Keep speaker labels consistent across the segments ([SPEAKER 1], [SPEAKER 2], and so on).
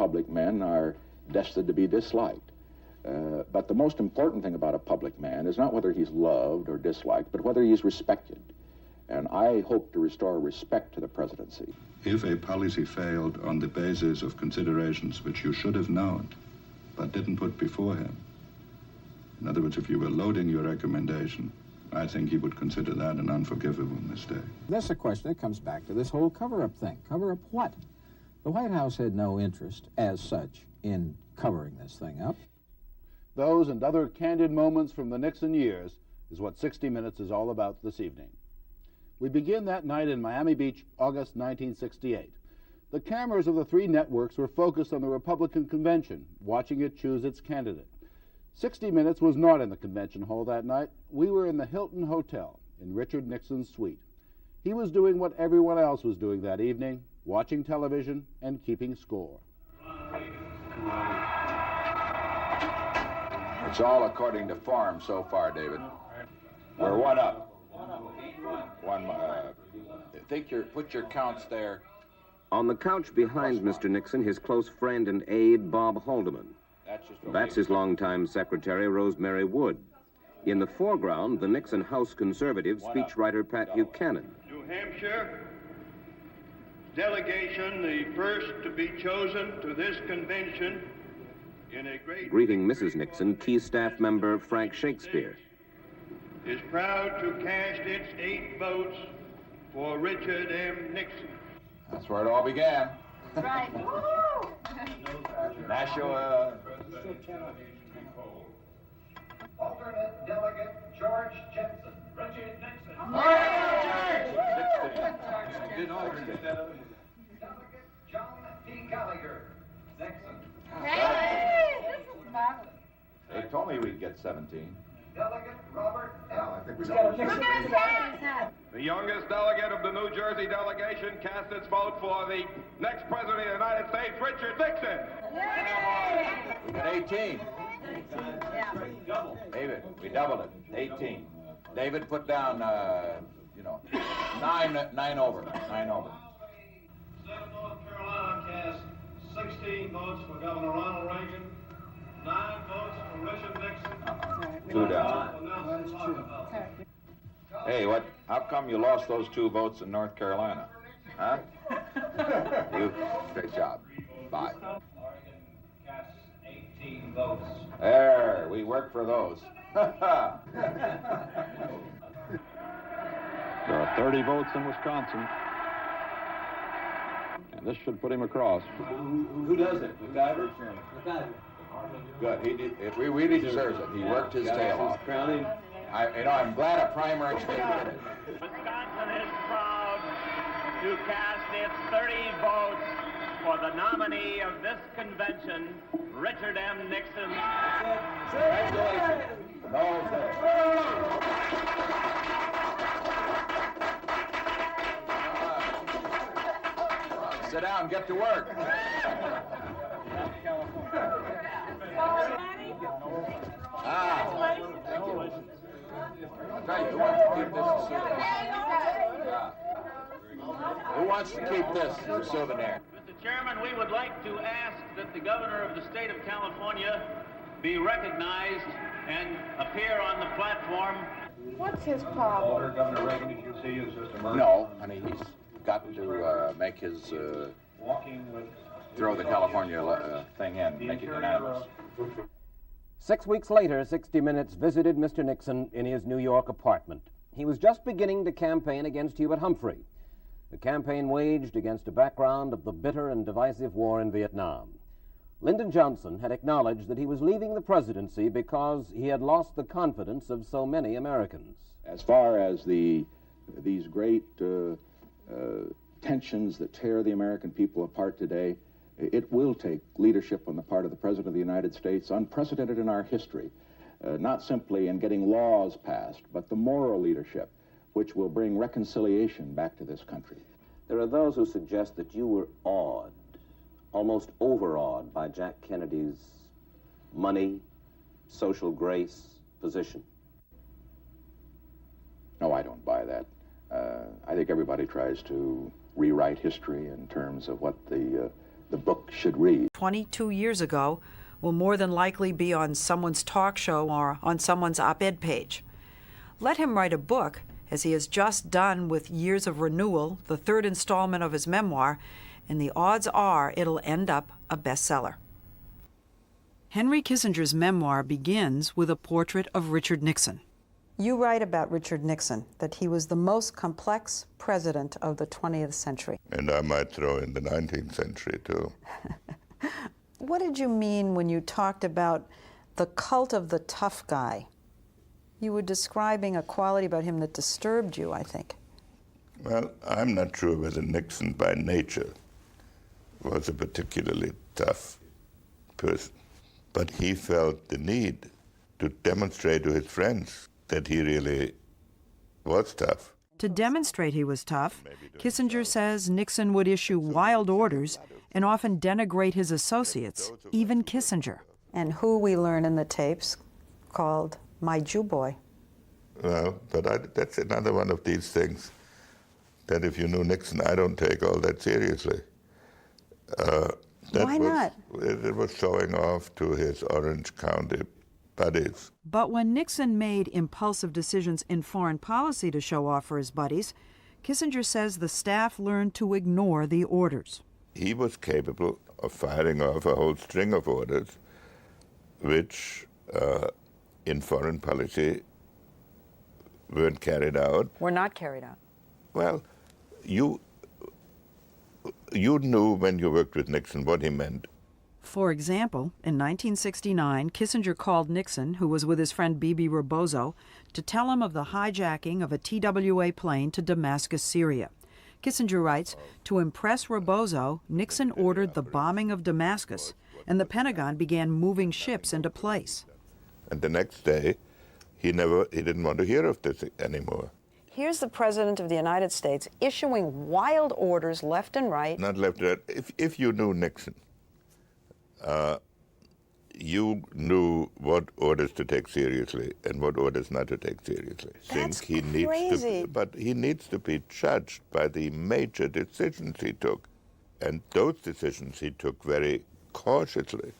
[SPEAKER 1] public men are destined to be disliked. But the most important thing about a public man is not whether he's loved or disliked, but whether he's respected. And I hope to restore respect to the presidency.
[SPEAKER 2] If a policy failed on the basis of considerations which you should have known, but didn't put before him, in other words, if you were loading your recommendation, I think he would consider that an unforgivable mistake.
[SPEAKER 3] That's a question that comes back to this whole cover-up thing. Cover up what? The White House had no interest, as such, in covering this thing up.
[SPEAKER 4] Those and other candid moments from the Nixon years is what 60 Minutes is all about this evening. We begin that night in Miami Beach, August 1968. The cameras of the three networks were focused on the Republican convention, watching it choose its candidate. 60 Minutes was not in the convention hall that night. We were in the Hilton Hotel in Richard Nixon's suite. He was doing what everyone else was doing that evening, watching television and keeping score.
[SPEAKER 1] It's all according to form so far, David. We're one up. Put your counts there.
[SPEAKER 5] On the couch behind Mr. Nixon, his close friend and aide, Bob Haldeman. That's his longtime secretary, Rosemary Wood. In the foreground, the Nixon House conservative speechwriter Pat Buchanan.
[SPEAKER 6] New Hampshire delegation, the first to be chosen to this convention in a great...
[SPEAKER 5] Greeting Mrs. Nixon, key staff member Frank Shakespeare.
[SPEAKER 6] Is proud to cast its 8 votes for Richard M. Nixon.
[SPEAKER 1] That's where it all began.
[SPEAKER 7] That's right.
[SPEAKER 1] National...
[SPEAKER 8] Alternate Delegate George Jensen. Richard Nixon. Delegate John D. Gallagher. Nixon.
[SPEAKER 7] Hey, this is marvelous.
[SPEAKER 1] They told me we'd get 17.
[SPEAKER 8] Delegate Robert L. I think we
[SPEAKER 6] The youngest delegate of the New Jersey delegation cast its vote for the next president of the United States, Richard Nixon.
[SPEAKER 1] We got 18. David, we doubled it. 18. David, put down, 9 over. 9 over.
[SPEAKER 8] State of North Carolina cast 16 votes for Governor Ronald Reagan, 9 votes for Richard Nixon.
[SPEAKER 1] 2 down. Hey, how come you lost those 2 votes in North Carolina? Huh? Great job. Bye.
[SPEAKER 8] Oregon cast 18 votes.
[SPEAKER 1] There, we work for those.
[SPEAKER 9] There are 30 votes in Wisconsin. And this should put him across.
[SPEAKER 1] Who does it? MacGyver? MacGyver. Good. He really deserves it. He worked his tail off. I'm glad a primary state did it.
[SPEAKER 10] Wisconsin is proud to cast its 30 votes for the nominee of this convention, Richard M. Nixon.
[SPEAKER 1] Congratulations. No, sir. Sit down, get to work. Thank you. I'll tell you, who wants to keep this as a souvenir? Who wants to keep this as a souvenir?
[SPEAKER 10] Mr. Chairman, we would like to ask that the governor of the state of California be recognized and appear on the platform.
[SPEAKER 7] What's his problem?
[SPEAKER 8] Governor Reagan, as you see, is just a
[SPEAKER 1] No, honey, he's got to make his, throw the California thing in, make it unanimous.
[SPEAKER 11] 6 weeks later, 60 Minutes visited Mr. Nixon in his New York apartment. He was just beginning to campaign against Hubert Humphrey. The campaign waged against a background of the bitter and divisive war in Vietnam. Lyndon Johnson had acknowledged that he was leaving the presidency because he had lost the confidence of so many Americans.
[SPEAKER 1] As far as these great tensions that tear the American people apart today, it will take leadership on the part of the President of the United States, unprecedented in our history, not simply in getting laws passed, but the moral leadership, which will bring reconciliation back to this country.
[SPEAKER 5] There are those who suggest that you were awed, almost overawed by Jack Kennedy's money, social grace, position.
[SPEAKER 1] No, I don't buy that. I think everybody tries to rewrite history in terms of what the the book should read.
[SPEAKER 12] 22 years ago will more than likely be on someone's talk show or on someone's op-ed page. Let him write a book, as he has just done with Years of Renewal, the third installment of his memoir, and the odds are it'll end up a bestseller. Henry Kissinger's memoir begins with a portrait of Richard Nixon. You write about Richard Nixon, that he was the most complex president of the 20th century.
[SPEAKER 2] And I might throw in the 19th century, too.
[SPEAKER 12] What did you mean when you talked about the cult of the tough guy? You were describing a quality about him that disturbed you, I think.
[SPEAKER 2] Well, I'm not sure whether Nixon by nature was a particularly tough person, but he felt the need to demonstrate to his friends that he really was tough.
[SPEAKER 12] To demonstrate he was tough, Kissinger says Nixon would issue wild orders and often denigrate his associates, even Kissinger. And who we learn in the tapes called my Jew boy.
[SPEAKER 2] Well, but that's another one of these things that if you knew Nixon, I don't take all that seriously.
[SPEAKER 12] Why not?
[SPEAKER 2] It was showing off to his Orange County buddies.
[SPEAKER 12] But when Nixon made impulsive decisions in foreign policy to show off for his buddies, Kissinger says the staff learned to ignore the orders.
[SPEAKER 2] He was capable of firing off a whole string of orders, which in foreign policy weren't carried out.
[SPEAKER 12] Were not carried out.
[SPEAKER 2] Well, you knew when you worked with Nixon what he meant.
[SPEAKER 12] For example, in 1969, Kissinger called Nixon, who was with his friend Bibi Rebozo, to tell him of the hijacking of a TWA plane to Damascus, Syria. Kissinger writes, to impress Rebozo, Nixon ordered the bombing of Damascus, and the Pentagon began moving ships into place.
[SPEAKER 2] And the next day, he didn't want to hear of this anymore.
[SPEAKER 12] Here's the President of the United States issuing wild orders left and right.
[SPEAKER 2] Not left and right. If you knew Nixon, you knew what orders to take seriously and what orders not to take seriously.
[SPEAKER 12] That's crazy.
[SPEAKER 2] But he needs to be judged by the major decisions he took. And those decisions he took very cautiously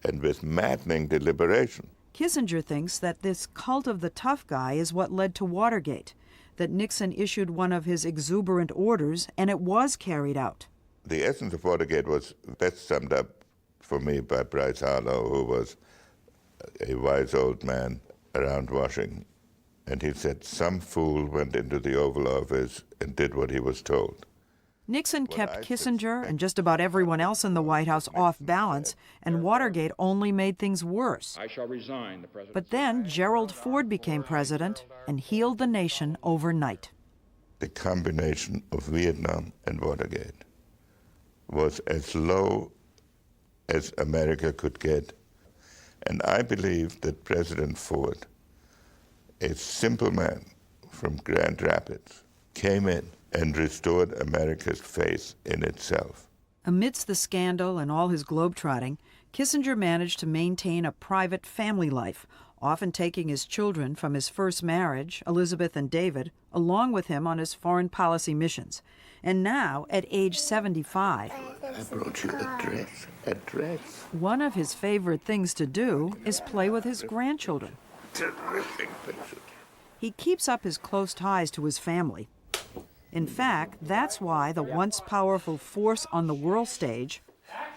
[SPEAKER 2] and with maddening deliberation.
[SPEAKER 12] Kissinger thinks that this cult of the tough guy is what led to Watergate, that Nixon issued one of his exuberant orders and it was carried out.
[SPEAKER 2] The essence of Watergate was best summed up for me by Bryce Harlow, who was a wise old man around Washington. And he said, some fool went into the Oval Office and did what he was told.
[SPEAKER 12] Nixon kept Kissinger and just about everyone else in the White House off balance, and Watergate only made things worse.
[SPEAKER 9] I shall resign the presidency.
[SPEAKER 12] But then Gerald Ford became president and healed the nation overnight.
[SPEAKER 2] The combination of Vietnam and Watergate was as low as America could get. And I believe that President Ford, a simple man from Grand Rapids, came in and restored America's faith in itself.
[SPEAKER 12] Amidst the scandal and all his globetrotting, Kissinger managed to maintain a private family life, often taking his children from his first marriage, Elizabeth and David, along with him on his foreign policy missions. And now, at age 75,
[SPEAKER 2] I brought you a dress.
[SPEAKER 12] One of his favorite things to do is play with his grandchildren.
[SPEAKER 2] Terrific picture.
[SPEAKER 12] He keeps up his close ties to his family. In fact, that's why the once powerful force on the world stage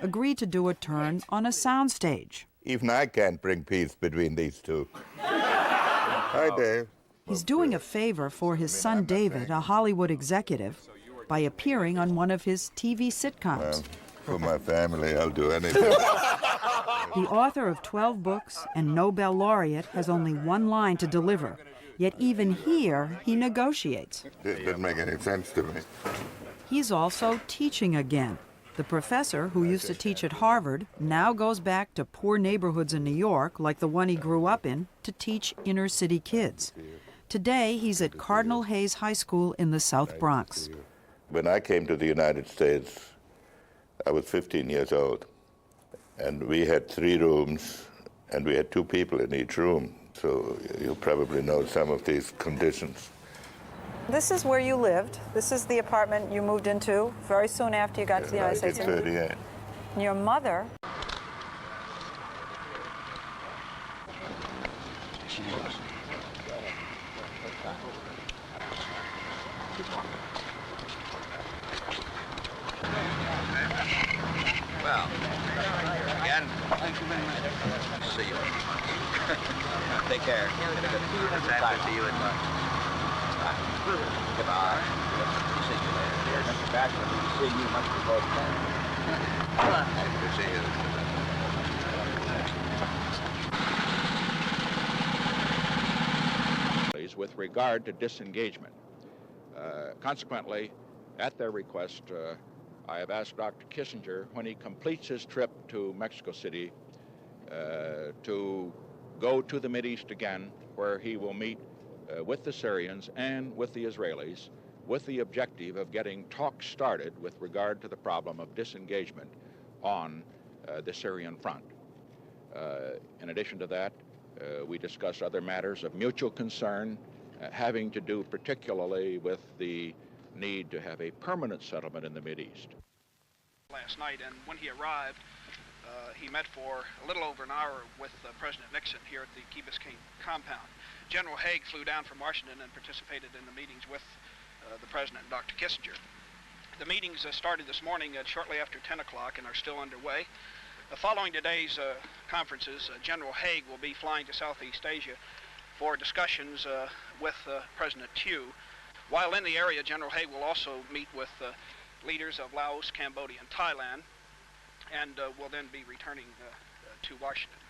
[SPEAKER 12] agreed to do a turn on a sound stage.
[SPEAKER 2] Even I can't bring peace between these two. Hi, Dave.
[SPEAKER 12] He's doing a favor for his son David, a Hollywood executive, by appearing on one of his TV sitcoms.
[SPEAKER 2] Well, for my family, I'll do anything.
[SPEAKER 12] The author of 12 books and Nobel laureate has only one line to deliver. Yet even here, he negotiates.
[SPEAKER 2] This didn't make any sense to me.
[SPEAKER 12] He's also teaching again. The professor, who used to teach at Harvard, now goes back to poor neighborhoods in New York, like the one he grew up in, to teach inner-city kids. Today, he's at Cardinal Hayes High School in the South Bronx.
[SPEAKER 2] When I came to the United States, I was 15 years old. And we had 3 rooms, and we had 2 people in each room. So you probably know some of these conditions.
[SPEAKER 12] This is where you lived. This is the apartment you moved into very soon after you got to the United States.
[SPEAKER 2] 1938.
[SPEAKER 12] Your mother?
[SPEAKER 13] Well, again, thank you very much. See you. Take care. Good time to you and goodbye. See you later. Mr. Baxter, we see you much before the time. Good to see you.
[SPEAKER 1] With regard to disengagement. Consequently, at their request, I have asked Dr. Kissinger, when he completes his trip to Mexico City, to go to the Mideast again, where he will meet with the Syrians and with the Israelis, with the objective of getting talks started with regard to the problem of disengagement on the Syrian front. In addition to that, we discuss other matters of mutual concern, having to do particularly with the need to have a permanent settlement in the Mideast.
[SPEAKER 14] Last night, and when he arrived, he met for a little over an hour with President Nixon here at the Key Biscayne compound. General Haig flew down from Washington and participated in the meetings with the President and Dr. Kissinger. The meetings started this morning at shortly after 10 o'clock and are still underway. Following today's conferences, General Haig will be flying to Southeast Asia for discussions with President Thieu. While in the area, General Haig will also meet with leaders of Laos, Cambodia, and Thailand, and will then be returning to Washington.